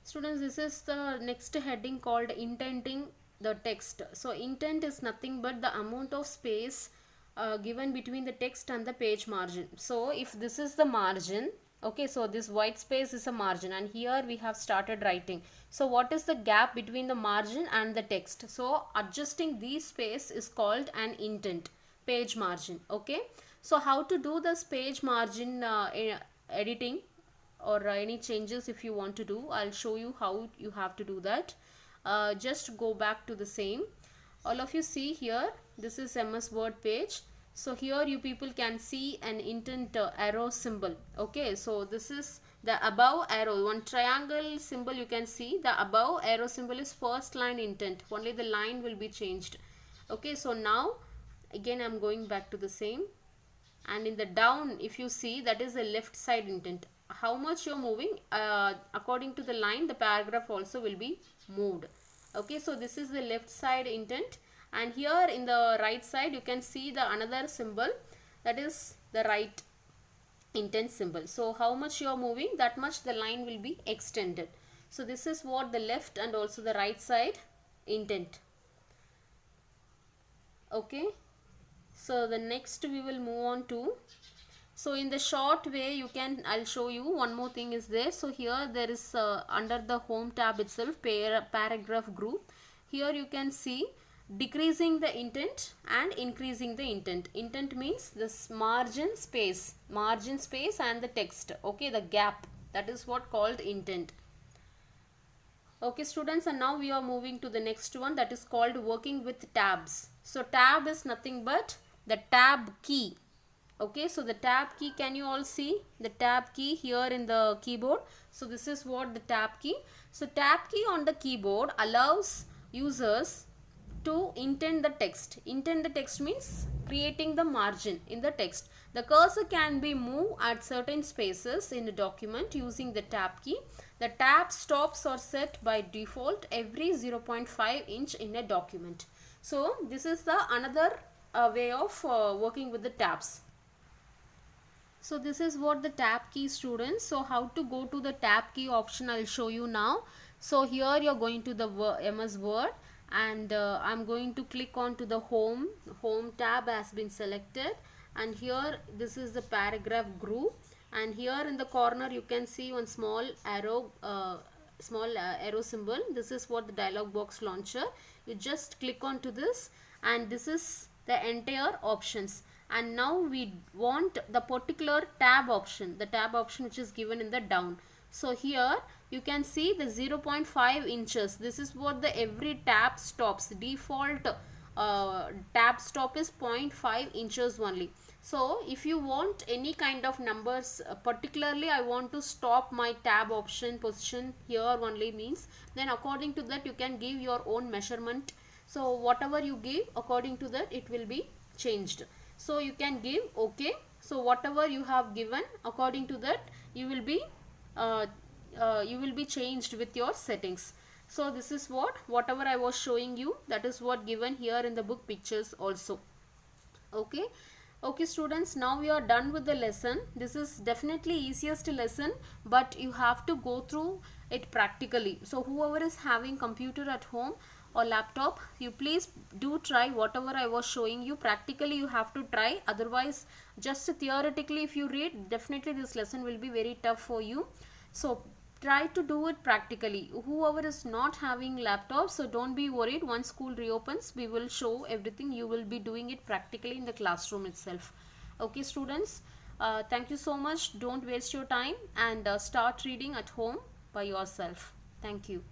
Students, this is the next heading called indenting the text. So indent is nothing but the amount of space given between the text and the page margin. So if this is the margin, okay, so this white space is a margin, and here we have started writing. So what is the gap between the margin and the text? So adjusting this space is called an indent, page margin. Okay, so how to do this page margin editing or any changes if you want to do, I'll show you how you have to do that. Just go back to the same. All of you see here, this is MS Word page. So here you people can see an indent arrow symbol. Okay, so this is the above arrow, one triangle symbol you can see. The above arrow symbol is first line indent, only the line will be changed. Okay, so now again I'm going back to the same, and in the down if you see, that is the left side indent. How much you're moving, according to the line the paragraph also will be moved. Okay, so this is the left side indent, and here in the right side you can see the another symbol, that is the right indent symbol. So how much you are moving, that much the line will be extended. So this is what the left and also the right side indent. Okay, so the next we will move on to, so in the short way you can, I'll show you one more thing is there. So here there is under the home tab itself, paragraph group. Here you can see decreasing the indent and increasing the indent. Indent means this margin space and the text. Okay, the gap, that is what called indent. Okay students, and now we are moving to the next one, that is called working with tabs. So tab is nothing but the tab key. Okay, so the tab key, can you all see the tab key here in the keyboard? So this is what the tab key. So tab key on the keyboard allows users to indent the text. Indent the text means creating the margin in the text. The cursor can be moved at certain spaces in the document using the tab key. The tab stops are set by default every 0.5 inch in a document. So this is the another way of working with the tabs. So this is what the tab key, students. So how to go to the tab key option, I'll show you now. So here you're going to the MS Word, and I'm going to click on to the home tab has been selected, and here this is the paragraph group, and here in the corner you can see one small arrow arrow symbol. This is what the dialog box launcher. You just click on to this, and this is the entire options. And now we want the particular tab option, the tab option which is given in the down. So here you can see the 0.5 inches. This is what the every tab stops. Default tab stop is 0.5 inches only. So if you want any kind of numbers, particularly I want to stop my tab option position here only means, then according to that you can give your own measurement. So whatever you give, according to that it will be changed. So you can give OK. So whatever you have given, according to that you will be changed with your settings. So this is whatever I was showing you, that is what given here in the book pictures also. Okay students, now we are done with the lesson. This is definitely easiest lesson, but you have to go through it practically. So whoever is having computer at home or laptop, you please do try whatever I was showing you. Practically you have to try, otherwise just theoretically if you read, definitely this lesson will be very tough for you. So try to do it practically. Whoever is not having laptop, so don't be worried. Once school reopens, we will show everything. You will be doing it practically in the classroom itself. Okay students, thank you so much. Don't waste your time, and start reading at home by yourself. Thank you.